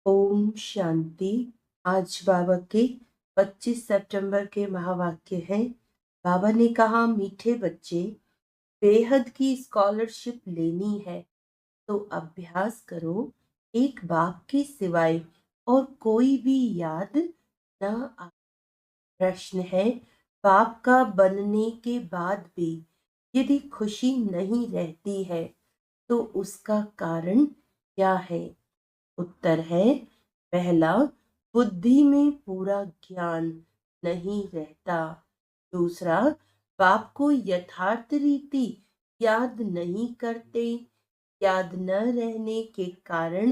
ओम शांति। आज बाबा के 25 सितंबर के महावाक्य हैं। बाबा ने कहा, मीठे बच्चे, बेहद की स्कॉलरशिप लेनी है तो अभ्यास करो, एक बाप के सिवाय और कोई भी याद न आ। प्रश्न है, बाप का बनने के बाद भी यदि खुशी नहीं रहती है तो उसका कारण क्या है? उत्तर है, पहला, बुद्धि में पूरा ज्ञान नहीं रहता। दूसरा, बाप को यथार्थ रीति याद नहीं करते। याद न रहने के कारण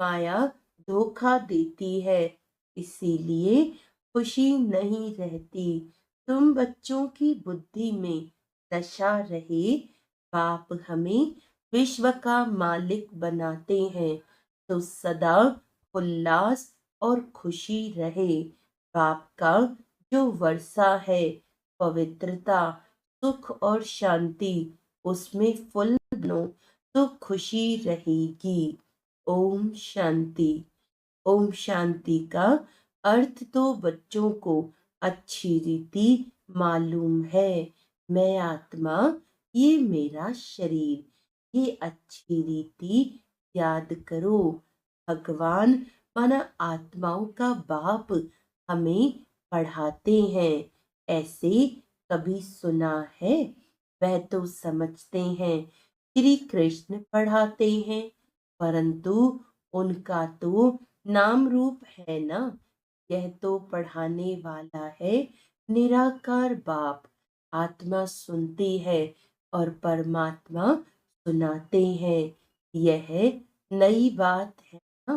माया धोखा देती है, इसीलिए खुशी नहीं रहती। तुम बच्चों की बुद्धि में नशा रहे, बाप हमें विश्व का मालिक बनाते हैं तो सदा उल्लास और खुशी रहे। बाप का जो वर्षा है, पवित्रता, सुख और शांति, उसमें फुल बनो तो खुशी रहेगी। ओम शांति। ओम शांति का अर्थ तो बच्चों को अच्छी रीति मालूम है। मैं आत्मा, ये मेरा शरीर, ये अच्छी रीति याद करो। भगवान माना आत्माओं का बाप हमें पढ़ाते हैं। ऐसे कभी सुना है? वह तो समझते हैं श्री कृष्ण पढ़ाते हैं, परंतु उनका तो नाम रूप है ना। यह तो पढ़ाने वाला है निराकार बाप। आत्मा सुनती है और परमात्मा सुनाते हैं। यह नई बात है ना।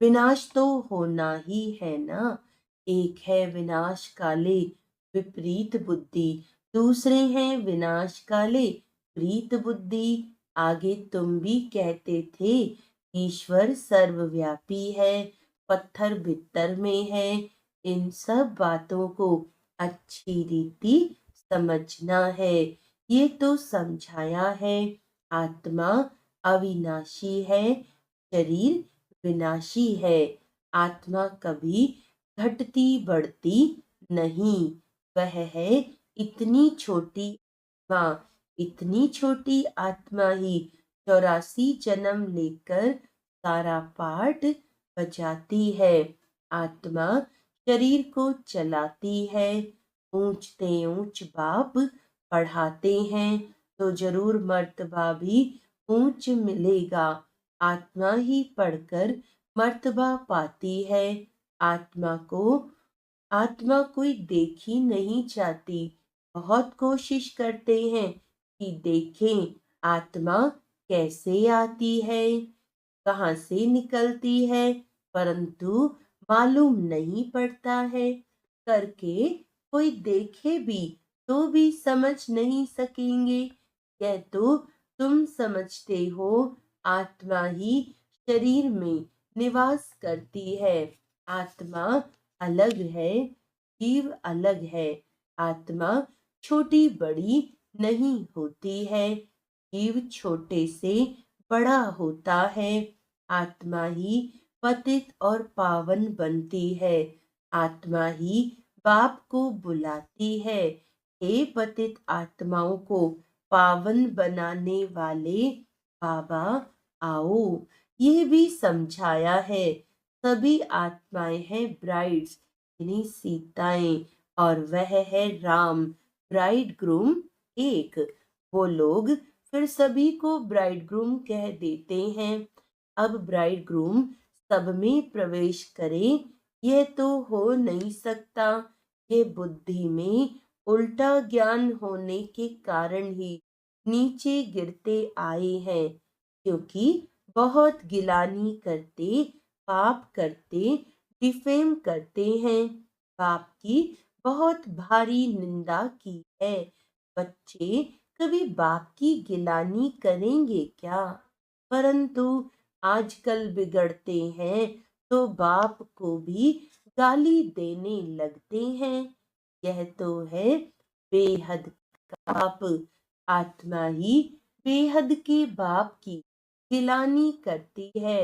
विनाश तो होना ही है ना। एक है विनाश काले विपरीत बुद्धि, दूसरे हैं विनाश काले प्रीत बुद्धि। आगे तुम भी कहते थे ईश्वर सर्वव्यापी है, पत्थर भीतर में है। इन सब बातों को अच्छी रीति समझना है। ये तो समझाया है। आत्मा अविनाशी है, शरीर विनाशी है। आत्मा कभी घटती बढ़ती नहीं। वह है इतनी छोटी आत्मा। इतनी छोटी आत्मा ही 84 जन्म लेकर सारा पाठ बजाती है। आत्मा शरीर को चलाती है। ऊंचते ऊंच बाप पढ़ाते हैं तो जरूर मर्तबा भी ऊंच मिलेगा। आत्मा ही पढ़कर मर्तबा पाती है। आत्मा कोई देख ही नहीं चाहती। बहुत कोशिश करते हैं कि देखें आत्मा कैसे आती है, कहाँ से निकलती है, परंतु मालूम नहीं पड़ता है। करके कोई देखे भी तो भी समझ नहीं सकेंगे। यह तो तुम समझते हो, आत्मा ही शरीर में निवास करती है। आत्मा अलग है, जीव अलग है। आत्मा छोटी बड़ी नहीं होती है, जीव छोटे से बड़ा होता है। आत्मा ही पतित और पावन बनती है। आत्मा ही बाप को बुलाती है, हे पतित आत्माओं को पावन बनाने वाले बाबा आओ। ये भी समझाया है सभी आत्माएं हैं ब्राइड्स, यानी सीताएं, और वह है राम ब्राइड ग्रूम एक। वो लोग फिर सभी को ब्राइड ग्रूम कह देते हैं। अब ब्राइड ग्रूम सब में प्रवेश करे, यह तो हो नहीं सकता। ये बुद्धि में उल्टा ज्ञान होने के कारण ही नीचे गिरते आए हैं, क्योंकि बहुत गिलानी करते, पाप करते, डिफेम करते हैं। पाप की बहुत भारी निंदा की है। बच्चे कभी बाप की गिलानी करेंगे क्या? परंतु आजकल बिगड़ते हैं तो बाप को भी गाली देने लगते हैं। यह तो है बेहद का बाप। आत्मा ही बेहद के बाप की गिलानी करती है।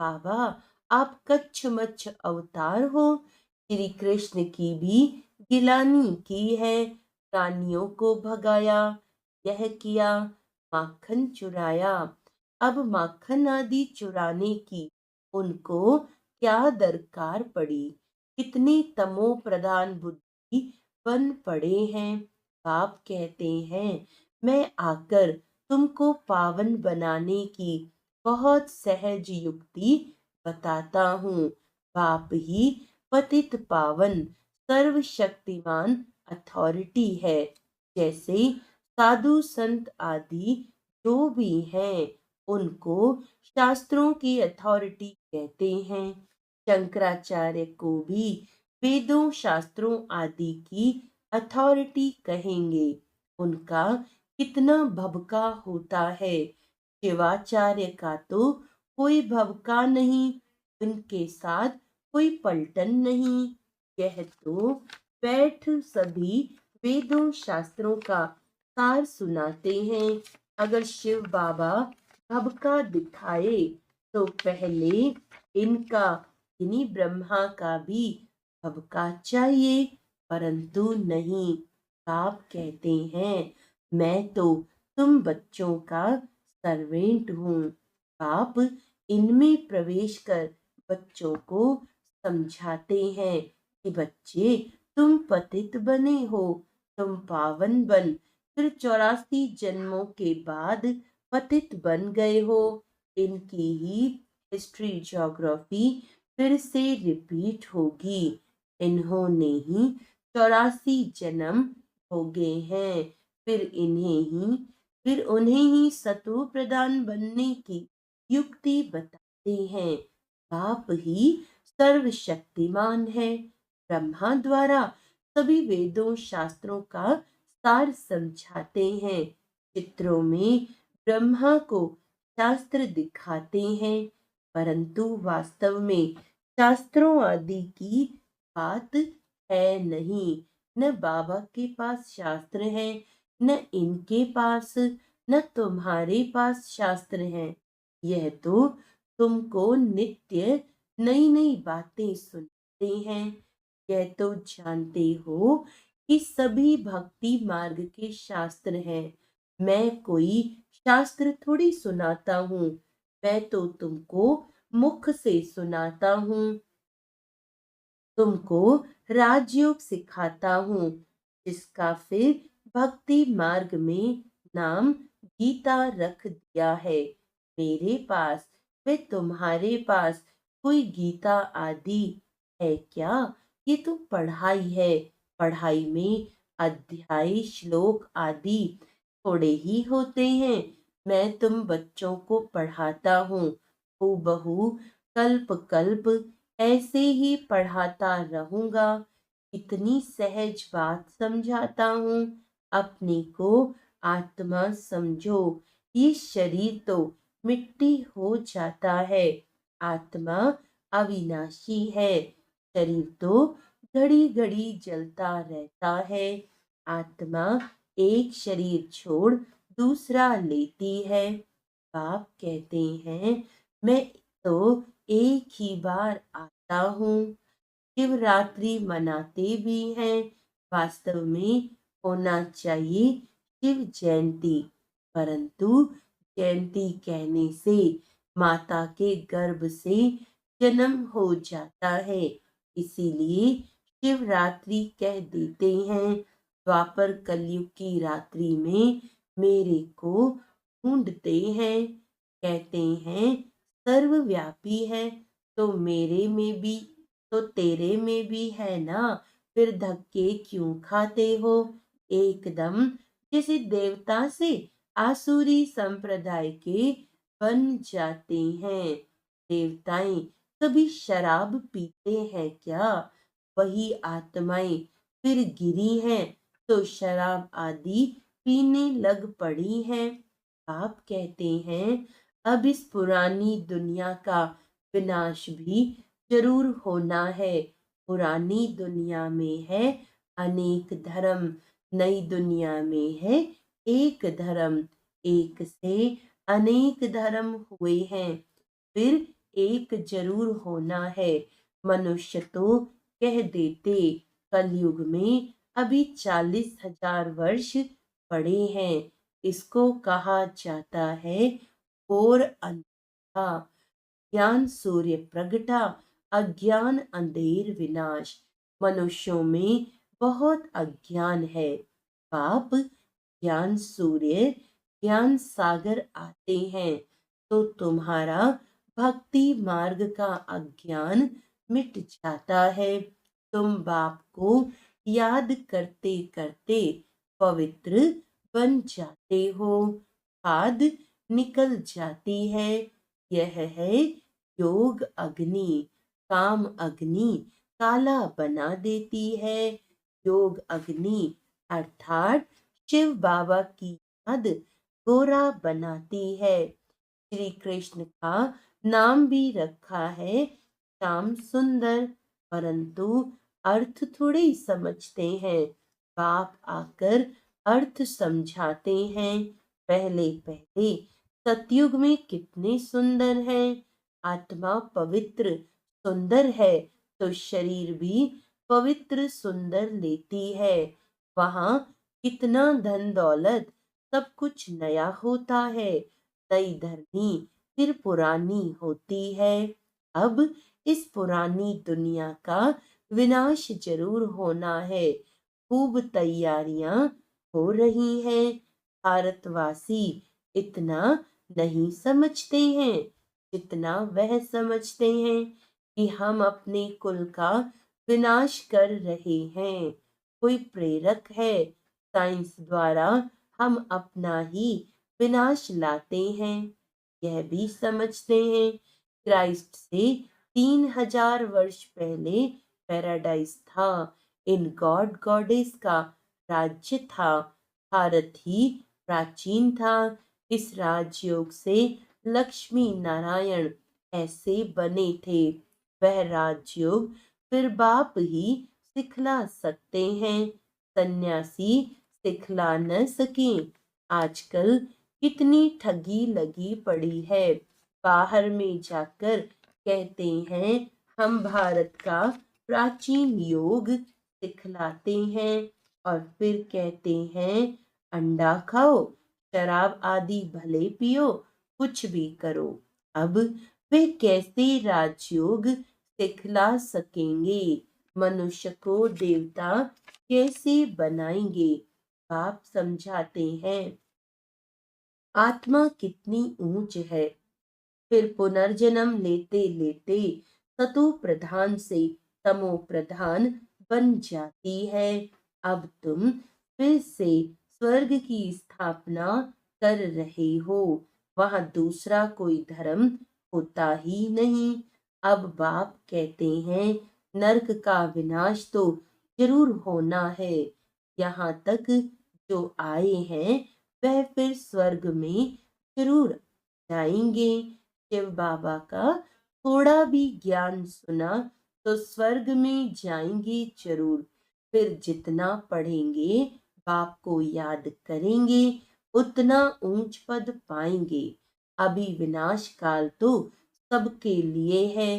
बाबा, आप कच्छमच्छ अवतार हो। श्री कृष्ण की भी गिलानी की है, प्राणियों को भगाया, यह किया, माखन चुराया। अब माखन आदि चुराने की उनको क्या दरकार पड़ी? कितने तमो प्रधान बुद्धि बन पड़े हैं। बाप कहते हैं, मैं आकर तुमको पावन बनाने की बहुत सहज युक्ति बताता हूँ। बाप ही पतित पावन सर्वशक्तिमान अथॉरिटी है। जैसे साधु संत आदि जो भी हैं, उनको शास्त्रों की अथॉरिटी कहते हैं। शंकराचार्य को भी वेदों शास्त्रों आदि की अथॉरिटी कहेंगे। उनका कितना भबका होता है। शिवाचार्य का तो कोई भबका नहीं, उनके साथ कोई पलटन नहीं। यह तो बैठ सभी वेदों शास्त्रों का सार सुनाते हैं। अगर शिव बाबा भबका दिखाए तो पहले इनका इन्हीं ब्रह्मा का भी भबका चाहिए, परंतु नहीं। आप कहते हैं, मैं तो तुम बच्चों का सर्वेंट हूँ। आप इनमें प्रवेश कर बच्चों को समझाते हैं कि बच्चे, तुम पतित बने हो, तुम पावन बन फिर 84 जन्मों के बाद पतित बन गए हो। इनकी ही हिस्ट्री ज्योग्राफी फिर से रिपीट होगी। इन्होंने ही 84 जन्म भोगे हैं। फिर उन्हें ही सतो प्रधान बनने की युक्ति बताते हैं। आप ही सर्वशक्तिमान है। ब्रह्मा द्वारा सभी वेदों शास्त्रों का सार समझाते हैं। चित्रों में ब्रह्मा को शास्त्र दिखाते हैं, परंतु वास्तव में शास्त्रों आदि की बात है नहीं। न बाबा के पास शास्त्र है, न इनके पास, न तुम्हारे पास शास्त्र है। यह तो तुमको नित्य नई नई बातें सुनाते हैं। यह तो जानते हो कि सभी भक्ति मार्ग के शास्त्र हैं। मैं कोई शास्त्र थोड़ी सुनाता हूँ, मैं तो तुमको मुख से सुनाता हूँ। तुमको राजयोग सिखाता हूँ, जिसका फिर भक्ति मार्ग में नाम गीता रख दिया है। मेरे पास वे तुम्हारे पास कोई गीता आदि है क्या? ये तो पढ़ाई है। पढ़ाई में अध्याय श्लोक आदि थोड़े ही होते हैं। मैं तुम बच्चों को पढ़ाता हूँ, हूबहू कल्प कल्प ऐसे ही पढ़ाता रहूंगा। इतनी सहज बात समझाता हूँ। अपने को आत्मा समझो। ये शरीर तो मिट्टी हो जाता है, आत्मा अविनाशी है। शरीर तो घड़ी घड़ी जलता रहता है। आत्मा एक शरीर छोड़ दूसरा लेती है। बाप कहते हैं, मैं तो एक ही बार आता हूँ। शिवरात्रि मनाते भी हैं। वास्तव में होना चाहिए शिव जयंती, परंतु जयंती कहने से माता के गर्भ से जन्म हो जाता है, इसीलिए शिवरात्रि कह देते हैं। द्वापर कलयुग की रात्रि में मेरे को ढूंढते हैं, कहते हैं सर्वव्यापी है, तो मेरे में भी तो तेरे में भी है ना, फिर धक्के क्यों खाते हो? एकदम किसी देवता से आसुरी संप्रदाय के बन जाते हैं। देवताएं कभी शराब पीते हैं क्या? वही आत्माएं फिर गिरी हैं तो शराब आदि पीने लग पड़ी हैं। आप कहते हैं, अब इस पुरानी दुनिया का विनाश भी जरूर होना है। पुरानी दुनिया में है अनेक धर्म, नई दुनिया में है एक धर्म। एक से अनेक धर्म हुए हैं, फिर एक जरूर होना है। मनुष्य तो कह देते कलयुग में अभी 40,000 वर्ष पड़े हैं। इसको कहा जाता है घोर अंधेरा। ज्ञान सूर्य प्रगटा, अज्ञान अंधेर विनाश। मनुष्यों में बहुत अज्ञान है। बाप ज्ञान सूर्य, ज्ञान सागर आते हैं तो तुम्हारा भक्ति मार्ग का अज्ञान मिट जाता है। तुम बाप को याद करते करते पवित्र बन जाते हो। खाद निकल जाती है। यह है योग अग्नि। काम अग्नि काला बना देती है। योग अग्नि अर्थात शिव बाबा की याद गोरा बनाती है। श्री कृष्ण का नाम भी रखा है श्याम सुंदर, परंतु अर्थ थोड़े समझते हैं। बाप आकर अर्थ समझाते हैं। पहले पहले सतयुग में कितने सुंदर हैं। आत्मा पवित्र सुंदर है तो शरीर भी पवित्र सुंदर लेती है। वहां कितना धन दौलत, सब कुछ नया होता है। नई धरनी फिर पुरानी होती है। अब इस पुरानी दुनिया का विनाश जरूर होना है। खूब तैयारियां हो रही हैं। भारतवासी इतना नहीं समझते हैं जितना वह समझते हैं कि हम अपने कुल का विनाश कर रहे हैं। कोई प्रेरक है। साइंस द्वारा हम अपना ही विनाश लाते हैं। यह भी समझते हैं क्राइस्ट से 3,000 वर्ष पहले पैराडाइज था। इन गॉड गॉडेस का राज्य था। भारत ही प्राचीन था। इस राजयोग से लक्ष्मी नारायण ऐसे बने थे। वह राजयोग फिर बाप ही सिखला सकते हैं। सन्यासी सिखला न सके। आजकल कितनी ठगी लगी पड़ी है। बाहर में जाकर कहते हैं हम भारत का प्राचीन योग सिखलाते हैं और फिर कहते हैं अंडा खाओ, शराब आदि भले पियो, कुछ भी करो। अब वे कैसे राजयोग सिखला सकेंगे। मनुष्य को देवता कैसे बनाएंगे। बाप समझाते हैं आत्मा कितनी ऊंच है। फिर पुनर्जन्म लेते लेते सतो प्रधान से तमो प्रधान बन जाती है। अब तुम फिर से स्वर्ग की स्थापना कर रहे हो। वहां दूसरा कोई धर्म होता ही नहीं। अब बाप कहते हैं नरक का विनाश तो जरूर होना है। यहाँ तक जो आए हैं वह फिर स्वर्ग में जरूर जाएंगे। शिव बाबा का थोड़ा भी ज्ञान सुना तो स्वर्ग में जाएंगे जरूर। फिर जितना पढ़ेंगे, बाप को याद करेंगे, उतना ऊंच पद पाएंगे। अभी विनाश काल तो सबके लिए है।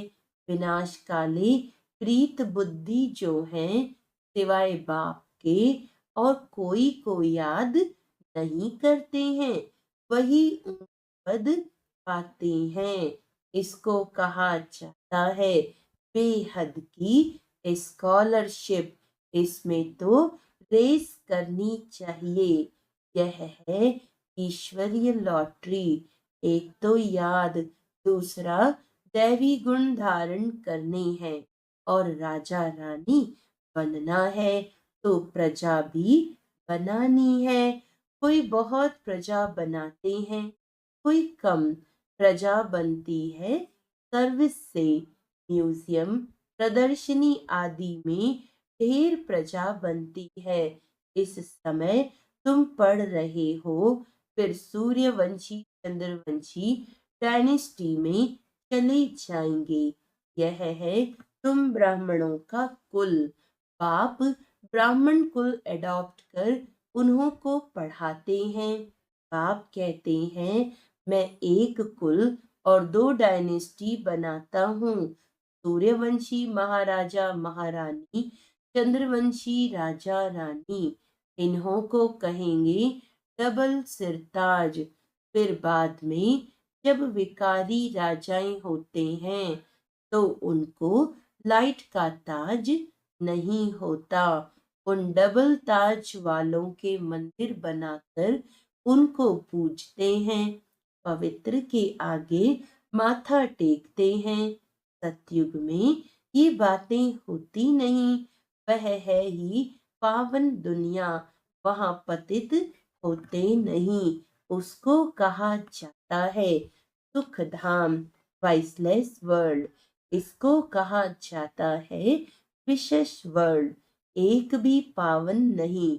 विनाश काले प्रीत बुद्धि जो है सिवाय बाप के और कोई को याद नहीं करते हैं, वही ऊंच पद पाते हैं। इसको कहा जाता है बेहद की स्कॉलरशिप। इसमें तो रेस करनी चाहिए। यह है ईश्वरीय लॉटरी। एक तो याद, दूसरा दैवी गुण धारण करने हैं और राजा रानी बनना है तो प्रजा भी बनानी है। कोई बहुत प्रजा बनाते हैं, कोई कम प्रजा बनती है सर्विस से। म्यूजियम, प्रदर्शनी आदि में ढेर प्रजा बनती है। इस समय तुम पढ़ रहे हो, फिर सूर्यवंशी चंद्रवंशी डायनेस्टी में चले जाएंगे। यह है तुम ब्राह्मणों का कुल। बाप ब्राह्मण कुल एडॉप्ट कर उन्हों को पढ़ाते हैं। बाप कहते हैं मैं एक कुल और 2 डायनेस्टी बनाता हूँ। सूर्यवंशी महाराजा महारानी, चंद्रवंशी राजा रानी, इन्हों को कहेंगे डबल सिरताज। फिर बाद में जब विकारी राजाएं होते हैं तो उनको लाइट का ताज नहीं होता। उन डबल ताज वालों के मंदिर बनाकर उनको पूजते हैं, पवित्र के आगे माथा टेकते हैं। सतयुग में ये बातें होती नहीं। वह है ही पावन दुनिया, वहां पतित होते नहीं। उसको कहा जाता है सुख धाम, वाइसलेस वर्ल्ड। इसको कहा जाता है विशेष वर्ल्ड, एक भी पावन नहीं।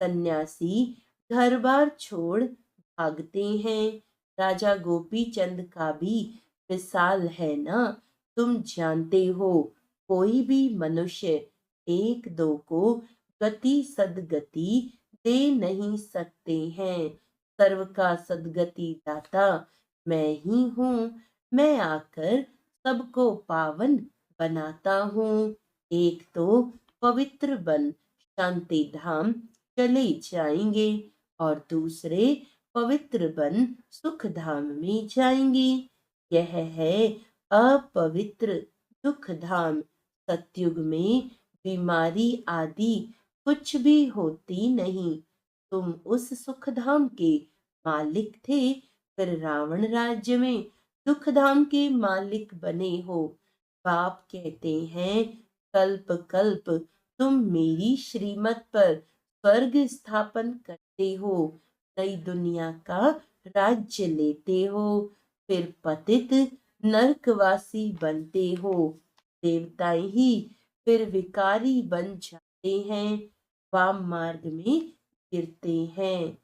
सन्यासी घर बार छोड़ भागते हैं। राजा गोपी चंद का भी मिसाल है ना, तुम जानते हो। कोई भी मनुष्य एक दो को गति सदगति दे नहीं सकते हैं। सर्व का सदगति दाता मैं ही हूँ। मैं आकर सबको पावन बनाता हूँ। एक तो पवित्र बन शांति धाम चले जाएंगे और दूसरे पवित्र बन सुख धाम में जाएंगे। यह है अपवित्र दुख धाम। सतयुग में बीमारी आदि कुछ भी होती नहीं। तुम उस सुख धाम के मालिक थे, फिर रावण राज्य में दुख धाम के मालिक बने हो। बाप कहते हैं कल्प कल्प तुम मेरी श्रीमत पर स्वर्ग स्थापन करते हो, नई दुनिया का राज्य लेते हो, फिर पतित नरकवासी बनते हो। देवताएं ही फिर विकारी बन जाते हैं, वाम मार्ग में गिरते हैं।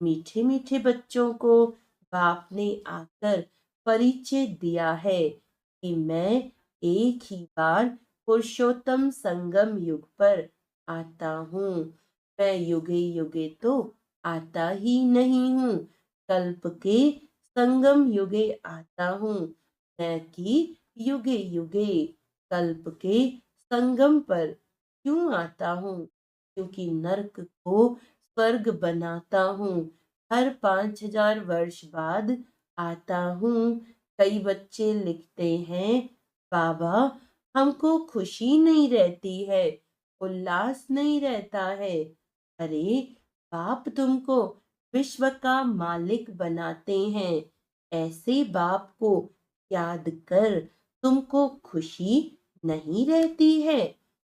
मीठे मीठे बच्चों को बाप ने आकर परिचय दिया है कि मैं एक ही बार पुरुषोत्तम संगम युग पर आता हूँ। मैं युगे युगे तो आता ही नहीं हूँ, कल्प के संगम युगे आता हूँ। मैं कि युगे युगे कल्प के संगम पर क्यों आता हूँ? क्योंकि नरक को स्वर्ग बनाता हूँ। हर 5000 वर्ष बाद आता हूँ। कई बच्चे लिखते हैं बाबा हमको खुशी नहीं रहती है, उल्लास नहीं रहता है। अरे बाप तुमको विश्व का मालिक बनाते हैं। ऐसे बाप को याद कर तुमको खुशी नहीं रहती है।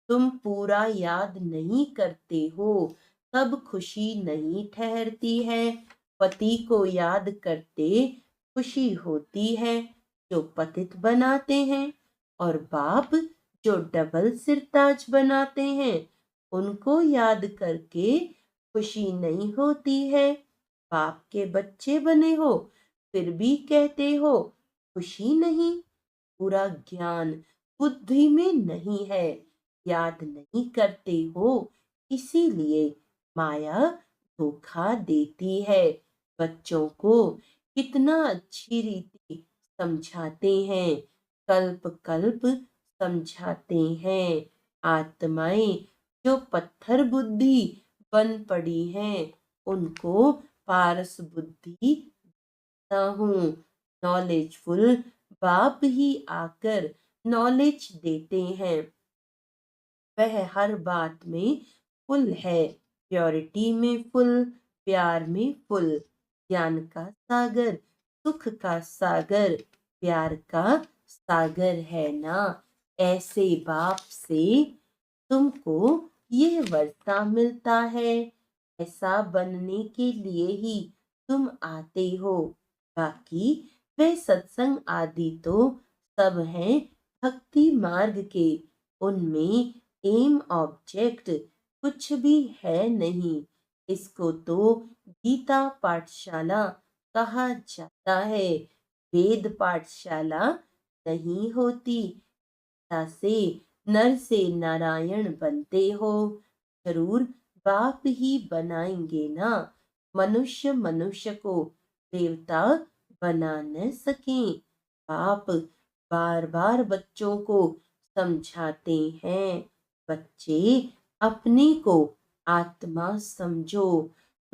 तुम पूरा याद नहीं करते हो तब खुशी नहीं ठहरती है। पति को याद करते खुशी होती है जो पतित बनाते हैं, और बाप जो डबल सिरताज बनाते हैं उनको याद करके खुशी नहीं होती है। बाप के बच्चे बने हो फिर भी कहते हो खुशी नहीं। पूरा ज्ञान बुद्धि में नहीं है, याद नहीं करते हो, इसीलिए माया धोखा देती है। बच्चों को कितना अच्छी रीति समझाते हैं, कल्प कल्प समझाते हैं। आत्माएं जो पत्थर बुद्धि बन पड़ी हैं उनको पारस बुद्धि देता हूँ। नॉलेजफुल बाप ही आकर नॉलेज देते हैं। वह हर बात में फुल है, प्योरिटी में फुल, प्यार में फुल। ज्ञान का सागर, सुख का सागर, प्यार का सागर है ना। ऐसे बाप से तुमको यह वर्ता मिलता है। ऐसा बनने के लिए ही तुम आते हो। बाकी वे सत्संग आदि तो सब हैं भक्ति मार्ग के, उनमें एम ऑब्जेक्ट कुछ भी है नहीं। इसको तो गीता पाठशाला कहा जाता है, वेद पाठशाला नहीं होती। से नर से नारायण बनते हो, जरूर बाप ही बनाएंगे ना। मनुष्य मनुष्य को देवता बना न सके। बाप बार बार बच्चों को समझाते हैं, बच्चे अपने को आत्मा समझो,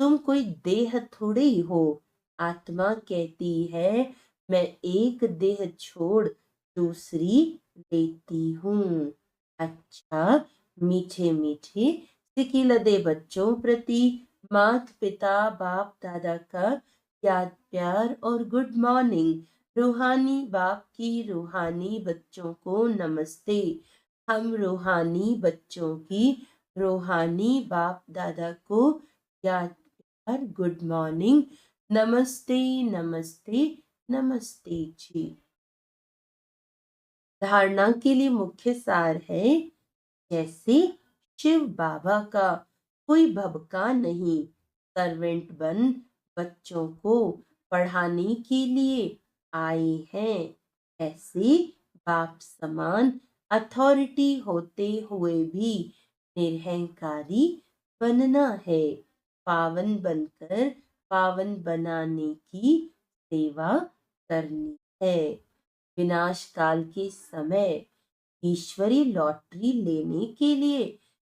तुम कोई देह थोड़े हो। आत्मा कहती है मैं एक देह छोड़ दूसरी लेती हूँ। अच्छा, मीठे मीठे सिकिलदे बच्चों प्रति माता पिता बाप दादा का याद प्यार और गुड मॉर्निंग। रूहानी बाप की रूहानी बच्चों को नमस्ते। हम रूहानी बच्चों की रूहानी बाप दादा को याद प्यार गुड मॉर्निंग। नमस्ते नमस्ते नमस्ते जी। धारणा के लिए मुख्य सार है, जैसे शिव बाबा का कोई भबका नहीं, सर्वेंट बन बच्चों को पढ़ाने के लिए आए हैं, ऐसे बाप समान अथॉरिटी होते हुए भी निरहंकारी बनना है, पावन बनकर पावन बनाने की सेवा करनी है। विनाश काल के समय ईश्वरी लॉटरी लेने के लिए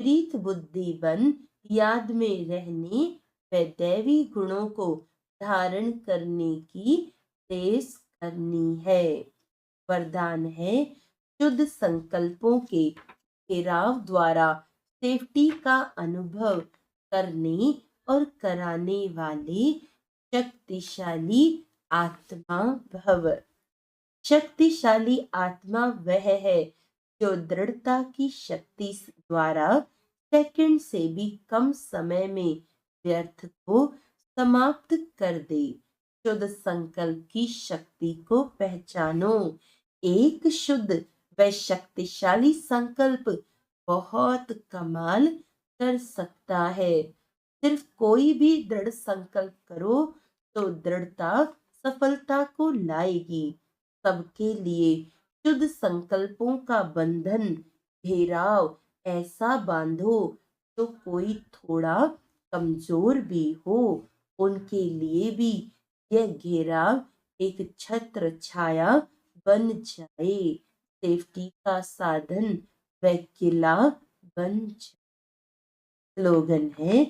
प्रीत बुद्धि बन याद में रहने व दैवी गुणों को धारण करने की तेज करनी है। वरदान है, शुद्ध संकल्पों के घेराव द्वारा सेफ्टी का अनुभव करने और कराने वाले शक्तिशाली आत्मा भव। शक्तिशाली आत्मा वह है जो दृढ़ता की शक्ति द्वारा सेकंड से भी कम समय में व्यर्थ को समाप्त कर दे। शुद्ध संकल्प की शक्ति को पहचानो। एक शुद्ध व शक्तिशाली संकल्प बहुत कमाल कर सकता है। सिर्फ कोई भी दृढ़ संकल्प करो तो दृढ़ता सफलता को लाएगी। सबके लिए शुद्ध संकल्पों का बंधन घेराव ऐसा बांधो तो कोई थोड़ा कमजोर भी हो उनके लिए भी यह घेराव एक छत्र छाया बन जाए, सेफ्टी का साधन व किला बन जाए। स्लोगन है,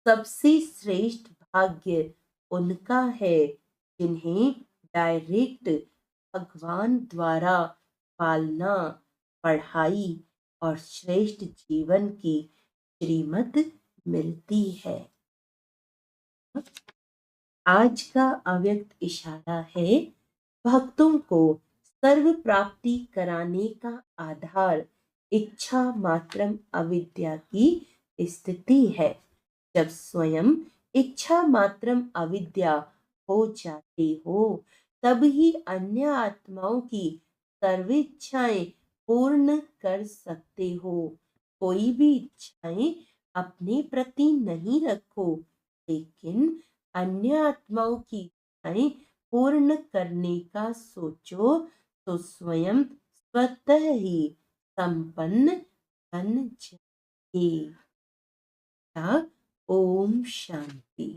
सबसे श्रेष्ठ भाग्य उनका है जिन्हें डायरेक्ट भगवान द्वारा पालना, पढ़ाई और श्रेष्ठ जीवन की श्रीमत मिलती है। आज का अव्यक्त इशारा है, भक्तों को सर्व प्राप्ति कराने का आधार इच्छा मात्रम अविद्या की स्थिति है। जब स्वयं इच्छा मात्रम अविद्या हो जाती हो तब ही अन्य आत्माओं की सर्वेच्छाएं पूर्ण कर सकते हो। कोई भी इच्छाएं अपने प्रति नहीं रखो, लेकिन अन्य आत्माओं की इच्छाएं पूर्ण करने का सोचो तो स्वयं स्वतः ही संपन्न बन जाए। ओम शांति।